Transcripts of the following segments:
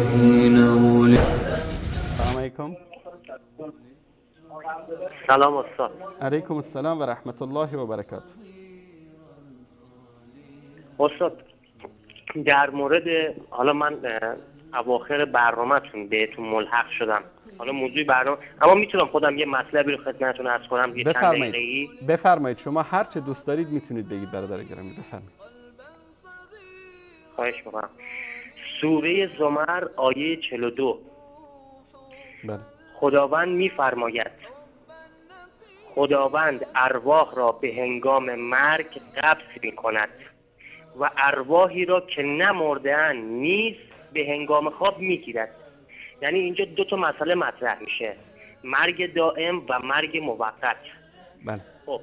سلام علیکم. سلام استاد. علیکم السلام و رحمت الله و برکاته. استاد در مورد حالا من اواخر برنامه‌تون بهتون ملحق شدم، حالا موضوع برنامه، اما میتونم خودم یه مطلبی رو خدمتتون عرض کنم یه چند دقیقه‌ای؟ بفرمایید. شما هر چه دوست دارید میتونید بگید برادر گرامی، بفرمایید. خواهش می‌کنم. سوره زمر آیه 42. بله. خداوند می‌فرماید خداوند ارواح را به هنگام مرگ قبض می‌کند و ارواحی را که نمرده‌اند نیز به هنگام خواب می‌گیرد. یعنی اینجا دو تا مسئله مطرح میشه، مرگ دائم و مرگ موقت. بله. خب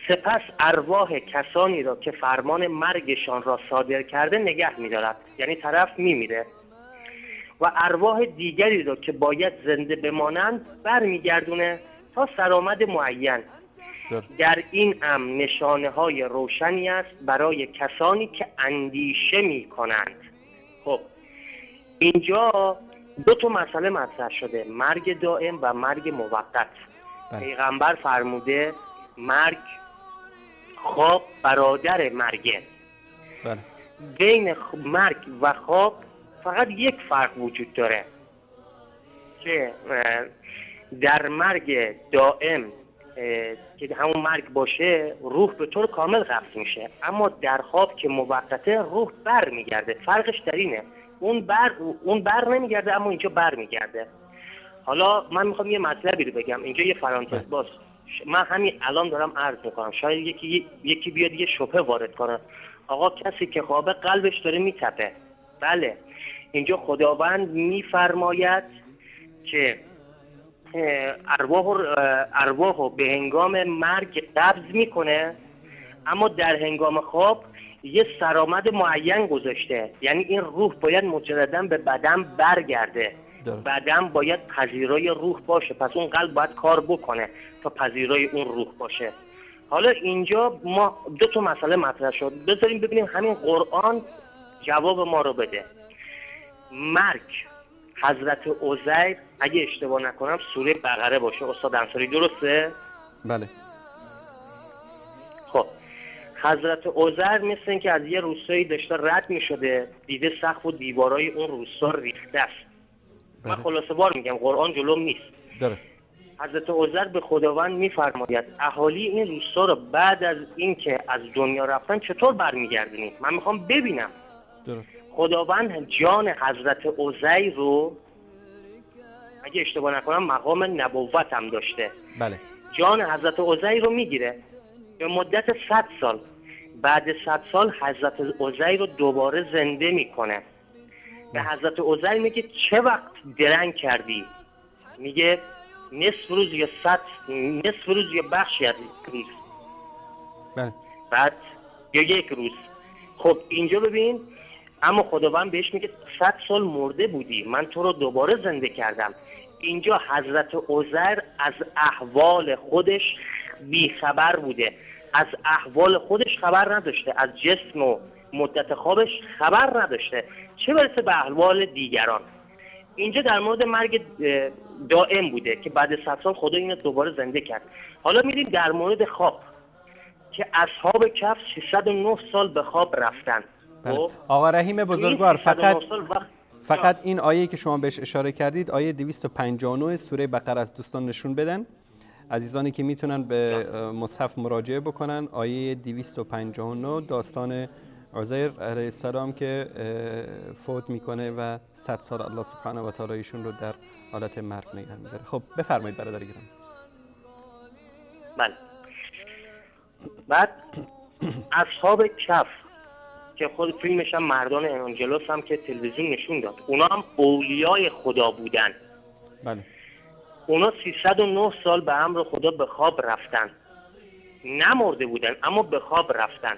سپس ارواح کسانی را که فرمان مرگشان را صادر کرده نگه می‌دارد، یعنی طرف میمیره، و ارواح دیگری را که باید زنده بمانند برمیگردونه تا سرآمد معین. در این امر نشانه‌های روشنی است برای کسانی که اندیشه می‌کنند. خب اینجا دو تا مسئله مطرح شده، مرگ دائم و مرگ موقت. پیغمبر فرموده مرگ، خواب برادر مرگه. بله. بین مرگ و خواب فقط یک فرق وجود داره که در مرگ دائم که همون مرگ باشه روح به طور کامل قبض میشه، اما در خواب که موقته روح بر میگرده. فرقش در اینه اون بر نمیگرده اما اینجا بر میگرده. حالا من میخوام یه مطلبی رو بگم اینجا، یه پرانتز باز. من همین الان دارم عرض میکنم، شاید یکی بیاد یه شبهه وارد کنه، آقا کسی که خوابه قلبش داره میتپه. بله، اینجا خداوند میفرماید که ارواحو به هنگام مرگ قبض میکنه، اما در هنگام خواب یه سرآمد معین گذاشته، یعنی این روح باید مجددا به بدن برگرده. بدن باید پذیرای روح باشه، پس اون قلب باید کار بکنه تا پذیرای اون روح باشه. حالا اینجا ما دو تا مسئله مطرح شد، بذاریم ببینیم همین قرآن جواب ما رو بده. مرگ حضرت عزیر اگه اشتباه نکنم سوره بقره باشه استاد انصاری، درسته؟ بله. خب حضرت عزیر مثل این که از یه روستایی داشته رد می شده، دیده سقف و دیوارای اون روستا ریخته است. من خلاصه بار میگم، قرآن جلوم نیست. درست. حضرت عزیر به خداوند میفرماید اهالی این روستا رو بعد از این که از دنیا رفتن چطور برمیگردونید؟ من میخوام ببینم. درست. خداوند جان حضرت عزیر رو، اگه اشتباه نکنم مقام نبوت هم داشته، بله، جان حضرت عزیر رو میگیره به مدت 100 سال. بعد 100 سال حضرت عزیر رو دوباره زنده میکنه. به حضرت عزیر میگه چه وقت درنگ کردی؟ میگه نصف روز یا نصف روز یا بخشی از روز. بله. بعد یا یک روز. خب اینجا ببین، اما خداوند بهش میگه 100 سال مرده بودی، من تو رو دوباره زنده کردم. اینجا حضرت عزیر از احوال خودش بیخبر بوده، از احوال خودش خبر نداشته، از جسم و مدت خوابش خبر نداشته، چه برسه به احوال دیگران. اینجا در مورد مرگ دائم بوده که بعد 100 سال خدا اینو دوباره زنده کرد. حالا میریم در مورد خواب که اصحاب کهف 309 سال به خواب رفتن. بله. آقا رحیم بزرگوار، فقط این آیه که شما بهش اشاره کردید، آیه 259 سوره بقره است، دوستان نشون بدن. عزیزانی که میتونن به مصحف مراجعه بکنن، آیه 259 داستان عزیر علیه السلام که فوت میکنه و 100 سال الله سبحانه و تعالی ایشون رو در حالت مرگ نگه میداره. خب بفرمایید برادر گرامی. بله. بعد اصحاب کهف که خود فیلمش هم مردان انجلوس هم که تلویزیون نشون داد، اونا هم اولیای خدا بودن. بله. اونا 309 سال به امر خدا به خواب رفتن، نمرده بودن اما به خواب رفتن.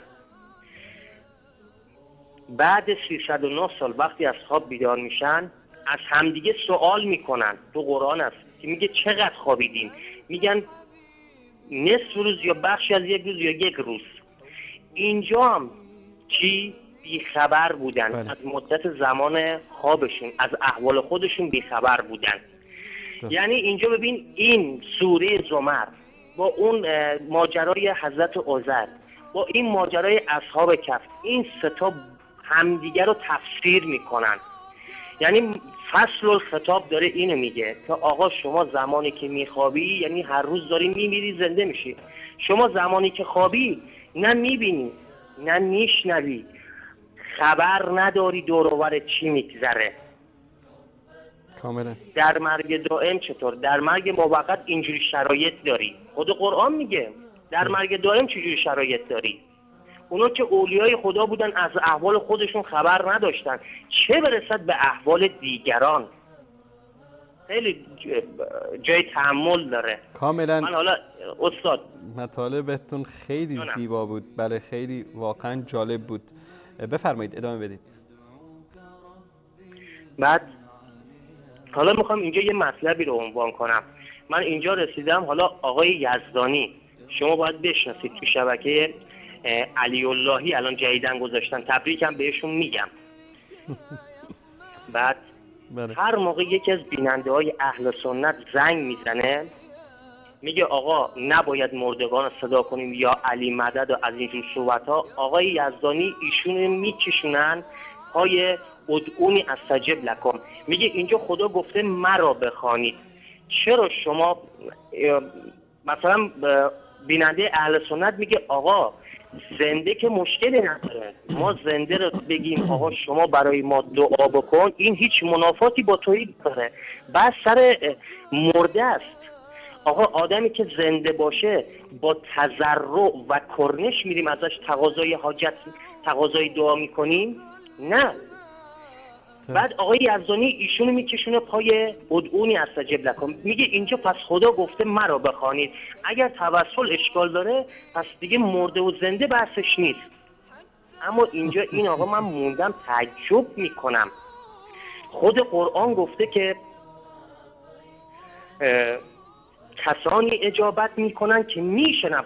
بعد 309 سال وقتی از خواب بیدار میشن از همدیگه سوال میکنن، تو قرآن است که میگه چقدر خوابیدین؟ میگن نصف روز یا بخشی از یک روز یا یک روز. اینجا هم چی؟ بیخبر بودن. بله. از مدت زمان خوابشون، از احوال خودشون بیخبر بودن. یعنی اینجا ببین این سوره زمر با اون ماجرای حضرت عزیر با این ماجرای اصحاب کهف، این سه تا همدیگر رو تفسیر میکنن. یعنی فصل الخطاب داره اینو میگه که آقا شما زمانی که میخوابی، یعنی هر روز داری میمیری زنده میشی، شما زمانی که خوابی نه میبینی نه میشنوی، خبر نداری دور و بر چی میگذره. کاملا. در مرگ دائم چطور؟ در مرگ موقت اینجوری شرایط داری. خود قرآن میگه در مرگ دائم چجوری شرایط داری. اونا که اولیای خدا بودن از احوال خودشون خبر نداشتن، چه برسد به احوال دیگران. خیلی جای تأمل داره. کاملا. من حالا استاد مطالبتون خیلی زیبا بود. بله خیلی واقعا جالب بود. بفرمایید ادامه بدید. بعد حالا میخوام اینجا یه مطلبی رو عنوان کنم. من اینجا رسیدم، حالا آقای یزدانی شما باید بشناسید، تو شبکه علی اللهی الان جدیدن گذاشتن، تبریکم بهشون میگم. بعد بله. هر موقع یکی از بیننده های اهل سنت زنگ میزنه میگه آقا نباید مردگان رو صدا کنیم یا علی مدد و از اینجور صحبت ها، آقای یزدانی ایشون میکشونن پای ادعونی استجب لکم. میگه اینجا خدا گفته مرا بخوانید، چرا شما مثلا بیننده اهل سنت میگه آقا زنده که مشکلی نداره، ما زنده رو بگیم آقا شما برای ما دعا بکن، این هیچ منافاتی با توحید نداره، بس سر مرده است. آقا آدمی که زنده باشه با تضرع و کرنش میریم ازش تقاضای حاجت، تقاضای دعا میکنیم؟ نه. بعد آقای یزدانی ایشونو میکشونه پای ادعونی استجب لکم. میگه اینجا پس خدا گفته مرا بخوانید، اگر توسل اشکال داره پس دیگه مرده و زنده بحثش نیست. اما اینجا این آقا من موندم تعجب میکنم. خود قرآن گفته که کسانی اجابت میکنن که میشنون،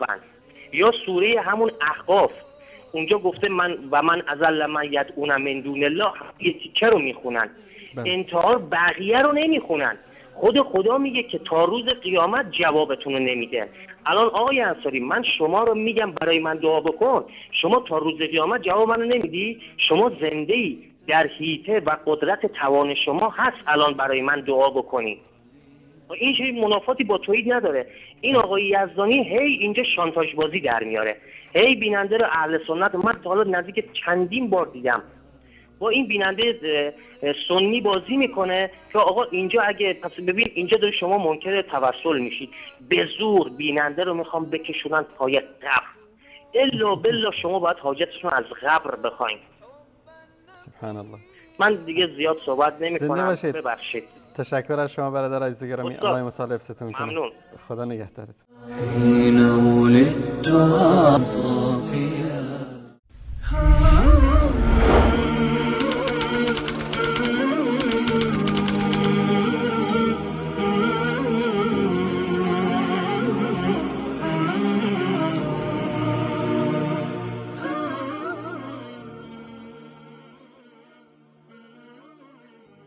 یا سوره همون احقاف اونجا گفته من ازل من یدعون من دون الله، یه تیکه رو میخونن، انتظار بقیه رو نمیخونن. خود خدا میگه که تا روز قیامت جوابتون رو نمیده. الان آقای انصاری من شما رو میگم برای من دعا بکن، شما تا روز قیامت جواب منو نمیدی؟ شما زنده ای، در حیطه و قدرت توان شما هست الان برای من دعا بکنی. این چه منافاتی با توحید نداره. این آقای یزدانی هی اینجا شانتاژ بازی در میاره، هی بیننده رو اهل سنت، من تا حالا نزدیک چندین بار دیدم با این بیننده سنی بازی میکنه که آقا اینجا اگه پس ببین اینجا داره شما منکر توسل میشید، به زور بیننده رو میخوام بکشونن پای قبر، الا بالله شما باید حاجتشون از قبر بخواین. سبحان الله. من دیگه زیاد صحبت نمیکنم، ببخشید. تشکر از شما برادر عزیز گرامی. الله مطالب ستون کنه. ممنون. خدا نگهدارتون.